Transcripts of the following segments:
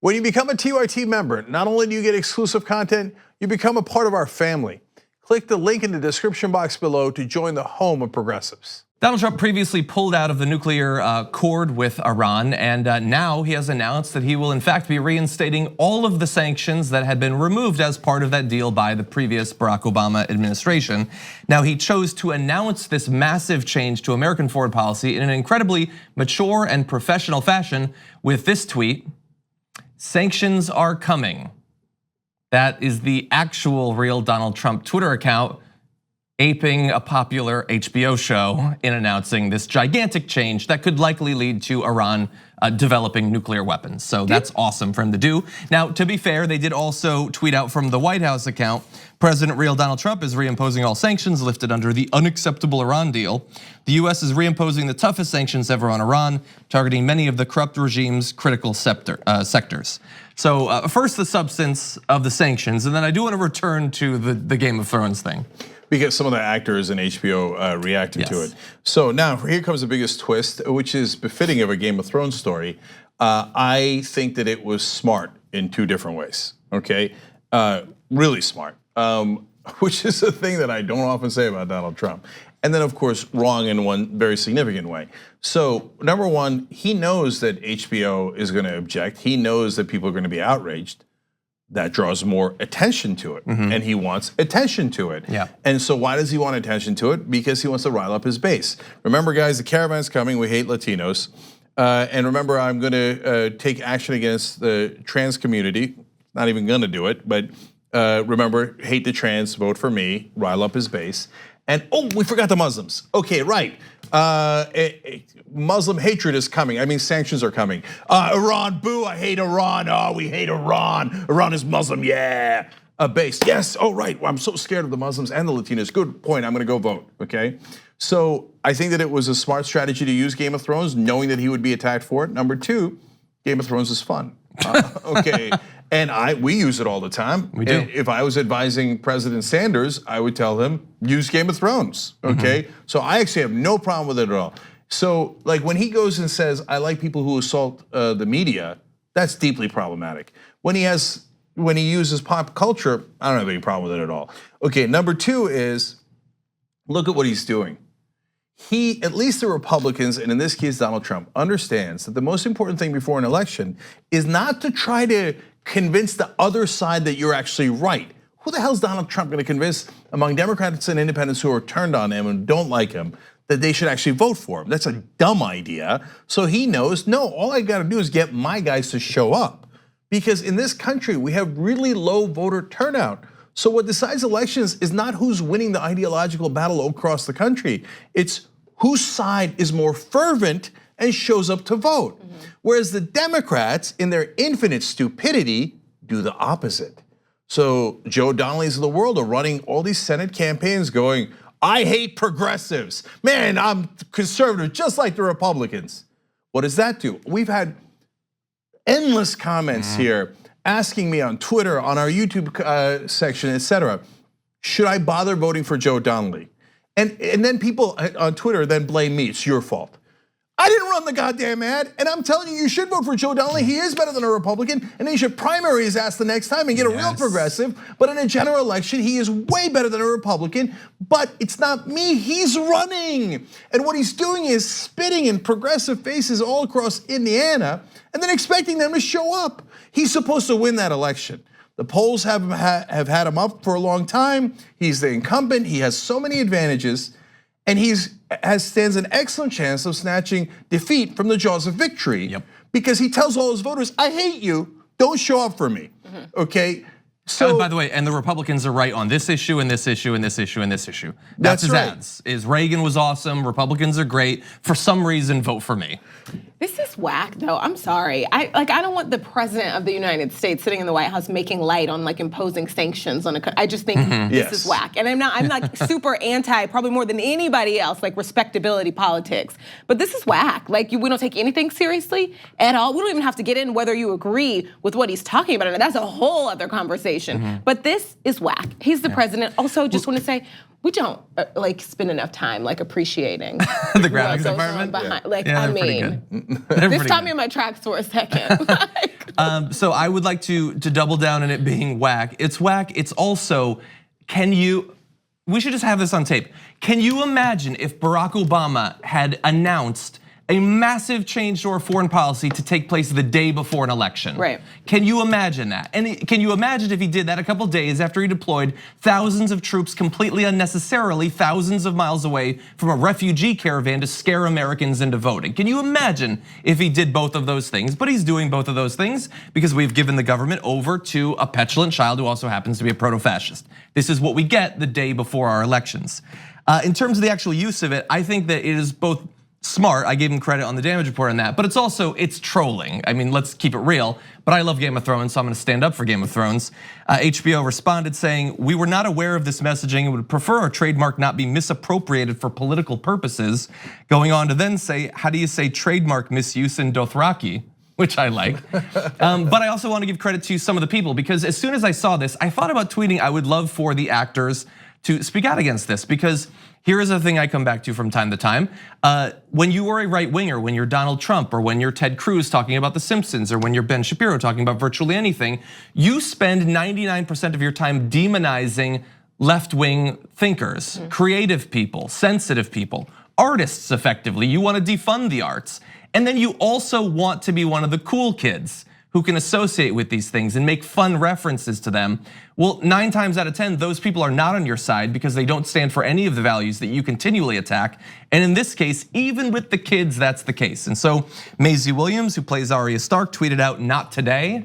When you become a TYT member, not only do you get exclusive content, you become a part of our family. Click the link in the description box below to join the home of progressives. Donald Trump previously pulled out of the nuclear accord with Iran, and now he has announced that he will in fact be reinstating all of the sanctions that had been removed as part of that deal by the previous Barack Obama administration. Now he chose to announce this massive change to American foreign policy in an incredibly mature and professional fashion with this tweet: "Sanctions are coming." That is the actual real Donald Trump Twitter account, aping a popular HBO show in announcing this gigantic change that could likely lead to Iran developing nuclear weapons. So that's awesome for him to do. Now, to be fair, they did also tweet out from the White House account, President real Donald Trump is reimposing all sanctions lifted under the unacceptable Iran deal. The US is reimposing the toughest sanctions ever on Iran, targeting many of the corrupt regime's critical sectors. So first the substance of the sanctions, and then I do want to return to the Game of Thrones thing. Because some of the actors in HBO reacted to it. So now here comes the biggest twist, which is befitting of a Game of Thrones story. I think that it was smart in two different ways, okay? Really smart, which is a thing that I don't often say about Donald Trump. And then of course, wrong in one very significant way. So number one, he knows that HBO is gonna object. He knows that people are gonna be outraged. That draws more attention to it, and he wants attention to it. Yeah. And so why does he want attention to it? Because he wants to rile up his base. Remember guys, the caravan's coming, we hate Latinos. And remember, I'm gonna take action against the trans community. Not even gonna do it, but remember, hate the trans, vote for me, rile up his base. And oh, we forgot the Muslims. Okay, right. Muslim hatred is coming. I mean, sanctions are coming. Iran, boo, I hate Iran. Oh, we hate Iran. Iran is Muslim, yeah. Base, yes, oh right, well, I'm so scared of the Muslims and the Latinos. Good point, I'm gonna go vote, okay? So I think that it was a smart strategy to use Game of Thrones, knowing that he would be attacked for it. Number two, Game of Thrones is fun, okay? And we use it all the time. We do. If I was advising President Sanders, I would tell him, use Game of Thrones, okay? So I actually have no problem with it at all. So like when he goes and says, I like people who assault the media, that's deeply problematic. When he uses pop culture, I don't have any problem with it at all. Okay, number two is, look at what he's doing. He, at least the Republicans, and in this case Donald Trump, understands that the most important thing before an election is not to try to convince the other side that you're actually right. Who the hell is Donald Trump gonna convince among Democrats and independents who are turned on him and don't like him that they should actually vote for him? That's a dumb idea. So he knows, no, all I gotta do is get my guys to show up. Because in this country, we have really low voter turnout. So what decides elections is not who's winning the ideological battle across the country. It's whose side is more fervent and shows up to vote. Whereas the Democrats, in their infinite stupidity, do the opposite. So Joe Donnellys of the world are running all these Senate campaigns going, I hate progressives. Man, I'm conservative, just like the Republicans. What does that do? We've had endless comments here asking me on Twitter, on our YouTube section, etc. Should I bother voting for Joe Donnelly? And then people on Twitter then blame me, it's your fault. I didn't run the goddamn ad, and I'm telling you should vote for Joe Donnelly. He is better than a Republican, and he should primary his ass the next time and get a real progressive. But in a general election, he is way better than a Republican, but it's not me, he's running. And what he's doing is spitting in progressive faces all across Indiana, and then expecting them to show up. He's supposed to win that election. The polls have had him up for a long time. He's the incumbent, he has so many advantages, and stands an excellent chance of snatching defeat from the jaws of victory. Because he tells all his voters, I hate you, don't show up for me, okay? So by the way, and the Republicans are right on this issue and this issue and this issue and this issue. That's his ads, is Reagan was awesome, Republicans are great, for some reason vote for me. This is whack though, I'm sorry. I don't want the president of the United States sitting in the White House making light on like imposing sanctions on a, I just think this is whack. And I'm like super anti, probably more than anybody else, like respectability politics. But this is whack, like we don't take anything seriously at all. We don't even have to get in whether you agree with what he's talking about. And that's a whole other conversation. But this is whack. He's the president. Also, just want to say, we don't like spend enough time like appreciating the graphics department. Like, yeah, I mean, they stopped me in my tracks for a second. So I would like to double down on it being whack. It's whack. It's also, we should just have this on tape. Can you imagine if Barack Obama had announced a massive change to our foreign policy to take place the day before an election? Right. Can you imagine that? And can you imagine if he did that a couple days after he deployed thousands of troops completely unnecessarily, thousands of miles away from a refugee caravan to scare Americans into voting? Can you imagine if he did both of those things? But he's doing both of those things because we've given the government over to a petulant child who also happens to be a proto-fascist. This is what we get the day before our elections. In terms of the actual use of it, I think that it is both smart. I gave him credit on the damage report on that, but it's trolling. I mean, let's keep it real. But I love Game of Thrones, so I'm gonna stand up for Game of Thrones. HBO responded saying, "We were not aware of this messaging and would prefer our trademark not be misappropriated for political purposes." Going on to then say, "How do you say trademark misuse in Dothraki?" Which I like. But I also want to give credit to some of the people, because as soon as I saw this, I thought about tweeting, I would love for the actors to speak out against this, because here is a thing I come back to from time to time. When you are a right winger, when you're Donald Trump, or when you're Ted Cruz talking about The Simpsons, or when you're Ben Shapiro talking about virtually anything, you spend 99% of your time demonizing left-wing thinkers, creative people, sensitive people, artists effectively. You want to defund the arts. And then you also want to be one of the cool kids who can associate with these things and make fun references to them. Well, 9 times out of 10, those people are not on your side because they don't stand for any of the values that you continually attack. And in this case, even with the kids, that's the case. And so Maisie Williams, who plays Arya Stark, tweeted out, "Not today."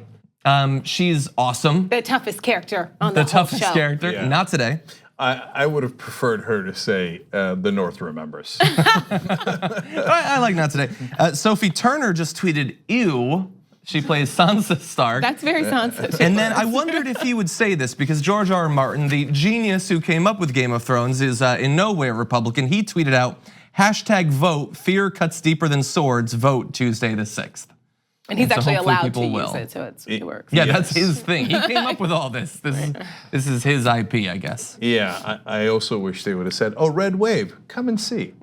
She's awesome. The toughest character on the whole toughest show. character, Yeah. Not today. I would have preferred her to say the North remembers. I like not today. Sophie Turner just tweeted, "Ew." She plays Sansa Stark. That's very Sansa. And then I wondered if he would say this, because George R.R. Martin, the genius who came up with Game of Thrones, is in no way a Republican. He tweeted out, "#vote, fear cuts deeper than swords, vote Tuesday the 6th. And he's so actually hopefully allowed to people use will. it, so it works. Yeah, that's his thing. He came up with all this. This is his IP, I guess. Yeah, I also wish they would have said, "Oh, red wave, come and see."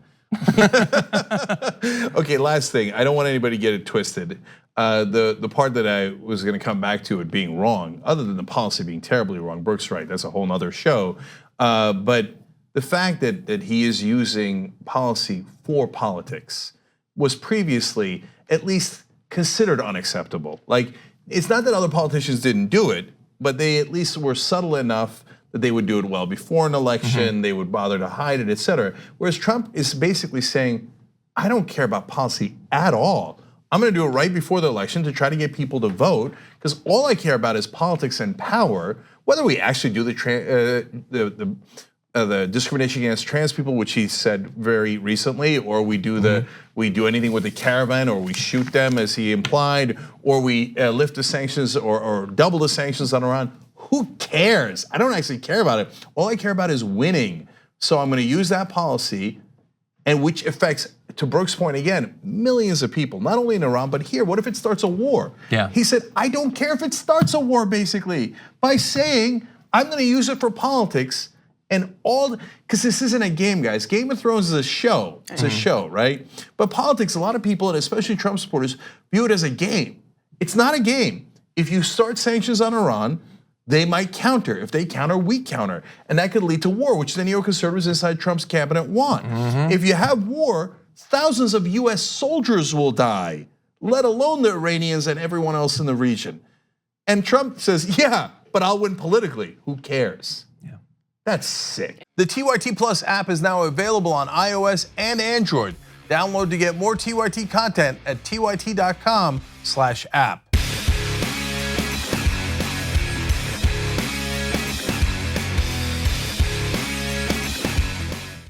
Okay, last thing. I don't want anybody to get it twisted. The part that I was going to come back to it being wrong, other than the policy being terribly wrong, Brooke's right. That's a whole nother show. But the fact that he is using policy for politics was previously at least considered unacceptable. Like, it's not that other politicians didn't do it, but they at least were subtle enough that they would do it well before an election, they would bother to hide it, et cetera. Whereas Trump is basically saying, I don't care about policy at all. I'm gonna do it right before the election to try to get people to vote, because all I care about is politics and power. Whether we actually do the discrimination against trans people, which he said very recently, or we do we do anything with the caravan, or we shoot them as he implied, or we lift the sanctions or double the sanctions on Iran. Who cares? I don't actually care about it. All I care about is winning. So I'm going to use that policy, and which affects, to Brooke's point again, millions of people, not only in Iran, but here. What if it starts a war? Yeah. He said, I don't care if it starts a war, basically, by saying, I'm going to use it for politics. And because this isn't a game, guys. Game of Thrones is a show. It's a show, right? But politics, a lot of people, and especially Trump supporters, view it as a game. It's not a game. If you start sanctions on Iran, they might counter. If they counter, we counter. And that could lead to war, which the neoconservatives inside Trump's cabinet want. If you have war, thousands of US soldiers will die, let alone the Iranians and everyone else in the region. And Trump says, yeah, but I'll win politically. Who cares? That's sick. The TYT Plus app is now available on iOS and Android. Download to get more TYT content at tyt.com/app.